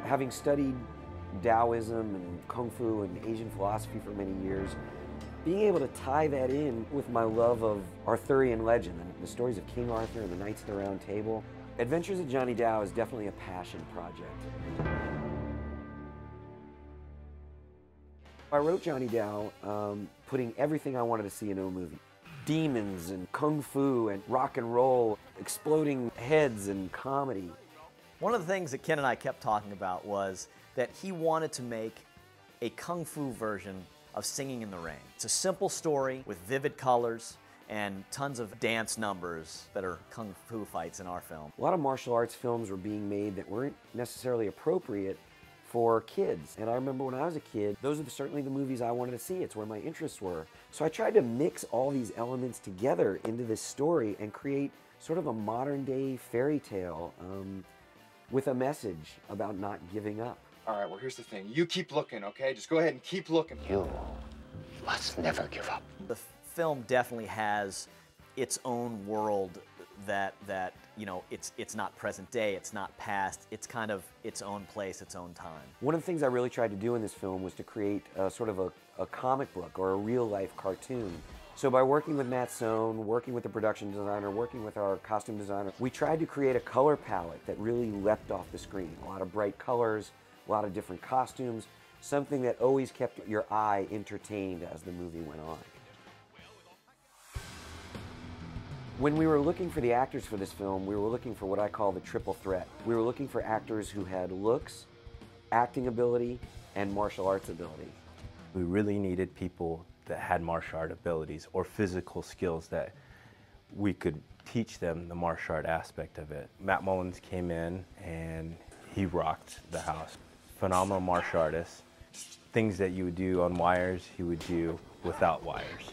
Having studied Taoism and Kung Fu and Asian philosophy for many years, being able to tie that in with my love of Arthurian legend and the stories of King Arthur and the Knights of the Round Table, Adventures of Johnny Tao is definitely a passion project. I wrote Johnny Tao putting everything I wanted to see in a movie. Demons and Kung Fu and rock and roll, exploding heads and comedy. One of the things that Ken and I kept talking about was that he wanted to make a Kung Fu version of Singing in the Rain. It's a simple story with vivid colors and tons of dance numbers that are Kung Fu fights in our film. A lot of martial arts films were being made that weren't necessarily appropriate for kids. And I remember when I was a kid, those are certainly the movies I wanted to see. It's where my interests were. So I tried to mix all these elements together into this story and create sort of a modern day fairy tale with a message about not giving up. All right, well, here's the thing. You keep looking, okay? Just go ahead and keep looking. You must never give up. The film definitely has its own world that you know, it's not present day, it's not past, it's kind of its own place, its own time. One of the things I really tried to do in this film was to create sort of a comic book or a real life cartoon. So by working with Matt Sohn, working with the production designer, working with our costume designer, we tried to create a color palette that really leapt off the screen. A lot of bright colors, a lot of different costumes, something that always kept your eye entertained as the movie went on. When we were looking for the actors for this film, we were looking for what I call the triple threat. We were looking for actors who had looks, acting ability, and martial arts ability. We really needed people that had martial art abilities or physical skills that we could teach them the martial art aspect of it. Matt Mullins came in and he rocked the house. Phenomenal martial artist. Things that you would do on wires, he would do without wires.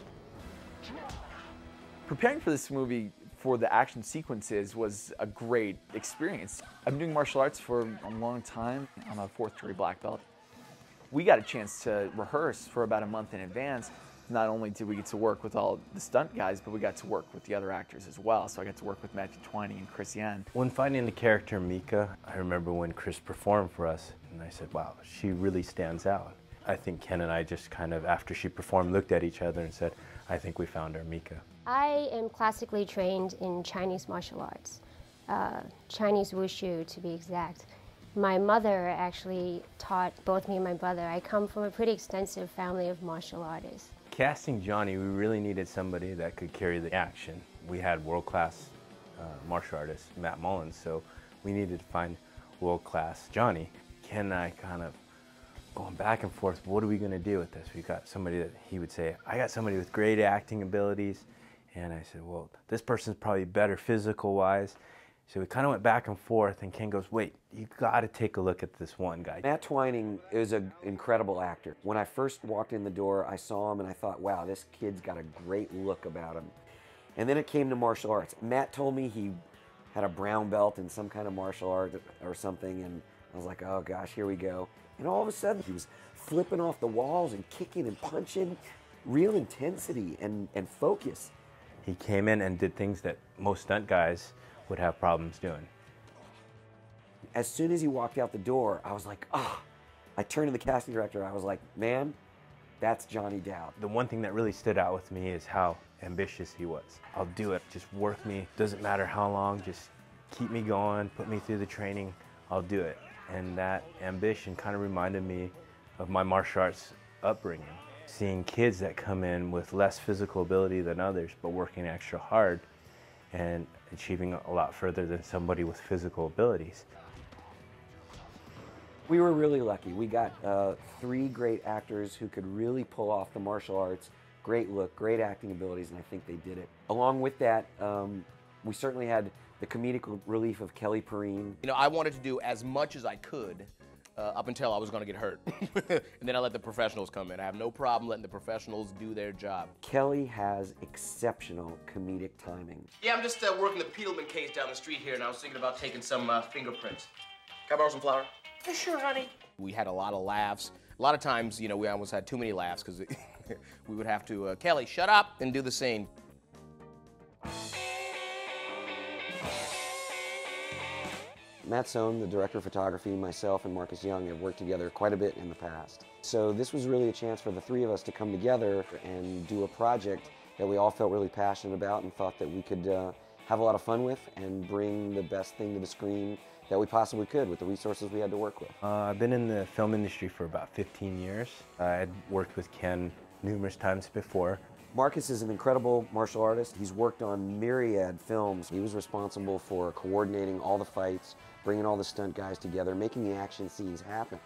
Preparing for this movie for the action sequences was a great experience. I've been doing martial arts for a long time. I'm a 4th degree black belt. We got a chance to rehearse for about a month in advance. Not only did we get to work with all the stunt guys, but we got to work with the other actors as well. So I got to work with Matthew Twining and Chris Yen. When finding the character Mika, I remember when Chris performed for us, and I said, wow, she really stands out. I think Ken and I just kind of, after she performed, looked at each other and said, I think we found our Mika. I am classically trained in Chinese martial arts, Chinese Wushu to be exact. My mother actually taught both me and my brother. I come from a pretty extensive family of martial artists. Casting Johnny, we really needed somebody that could carry the action. We had world-class martial artist, Matt Mullins, so we needed to find world-class Johnny. Ken and I kind of going back and forth, what are we going to do with this? We got somebody that he would say, I got somebody with great acting abilities. And I said, well, this person's probably better physical-wise. So we kind of went back and forth, and Ken goes, wait, you got to take a look at this one guy. Matt Twining is an incredible actor. When I first walked in the door, I saw him and I thought, wow, this kid's got a great look about him. And then it came to martial arts. Matt told me he had a brown belt in some kind of martial art or something, and I was like, oh gosh, here we go. And all of a sudden, he was flipping off the walls and kicking and punching, real intensity and focus. He came in and did things that most stunt guys would have problems doing. As soon as he walked out the door, I was like, ah. Oh. I turned to the casting director, I was like, man, that's Johnny Tao. The one thing that really stood out with me is how ambitious he was. I'll do it, just work me, doesn't matter how long, just keep me going, put me through the training, I'll do it. And that ambition kind of reminded me of my martial arts upbringing. Seeing kids that come in with less physical ability than others, but working extra hard and achieving a lot further than somebody with physical abilities. We were really lucky. We got 3 great actors who could really pull off the martial arts, great look, great acting abilities, and I think they did it. Along with that, we certainly had the comedic relief of Kelly Perrine. You know, I wanted to do as much as I could up until I was going to get hurt. And then I let the professionals come in. I have no problem letting the professionals do their job. Kelly has exceptional comedic timing. Yeah, I'm just working the Peelman case down the street here, and I was thinking about taking some fingerprints. Can I borrow some flour? Yeah, sure, honey. We had a lot of laughs. A lot of times, you know, we almost had too many laughs because we would have to, Kelly, shut up and do the scene. Matt Sohn, the director of photography, myself and Marcus Young have worked together quite a bit in the past. So this was really a chance for the three of us to come together and do a project that we all felt really passionate about and thought that we could have a lot of fun with and bring the best thing to the screen that we possibly could with the resources we had to work with. I've been in the film industry for about 15 years. I'd worked with Kenn numerous times before. Marcus is an incredible martial artist. He's worked on myriad films. He was responsible for coordinating all the fights, bringing all the stunt guys together, making the action scenes happen.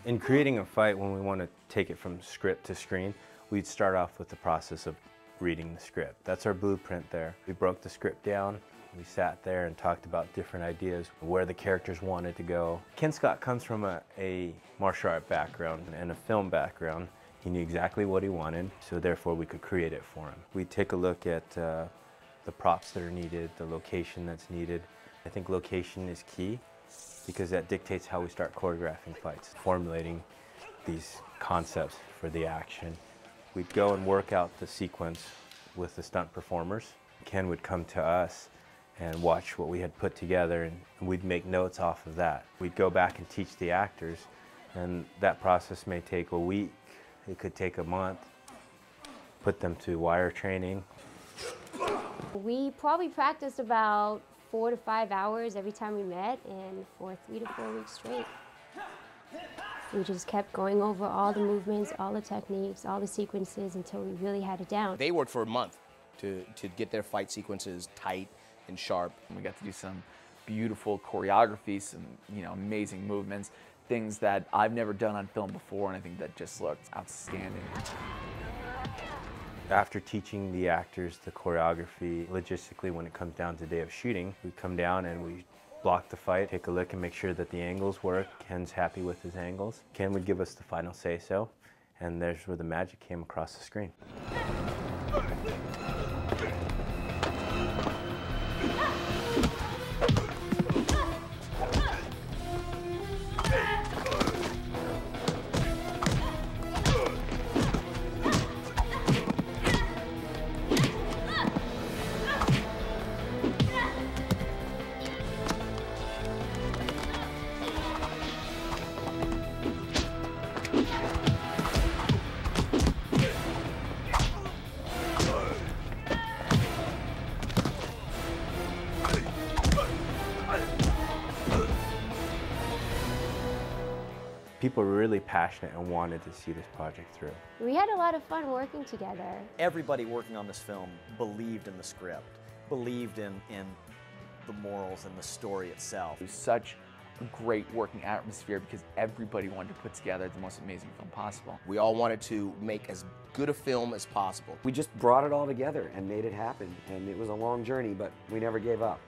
In creating a fight, when we want to take it from script to screen, we'd start off with the process of reading the script. That's our blueprint there. We broke the script down. We sat there and talked about different ideas, where the characters wanted to go. Kenn Scott comes from a martial art background and a film background. He knew exactly what he wanted, so therefore we could create it for him. We take a look at the props that are needed, the location that's needed. I think location is key because that dictates how we start choreographing fights, formulating these concepts for the action. We'd go and work out the sequence with the stunt performers. Kenn would come to us and watch what we had put together, and we'd make notes off of that. We'd go back and teach the actors, and that process may take a week, it could take a month, put them to wire training. We probably practiced about 4 to 5 hours every time we met, and for 3 to 4 weeks straight. We just kept going over all the movements, all the techniques, all the sequences until we really had it down. They worked for a month to get their fight sequences tight and sharp. We got to do some beautiful choreography, some amazing movements, things that I've never done on film before, and I think that just looked outstanding. After teaching the actors the choreography, logistically when it comes down to the day of shooting, we come down and we block the fight, take a look and make sure that the angles work. Kenn's happy with his angles. Kenn would give us the final say-so, and there's where the magic came across the screen. People were really passionate and wanted to see this project through. We had a lot of fun working together. Everybody working on this film believed in the script, believed in the morals and the story itself. It was such a great working atmosphere because everybody wanted to put together the most amazing film possible. We all wanted to make as good a film as possible. We just brought it all together and made it happen, and it was a long journey, but we never gave up.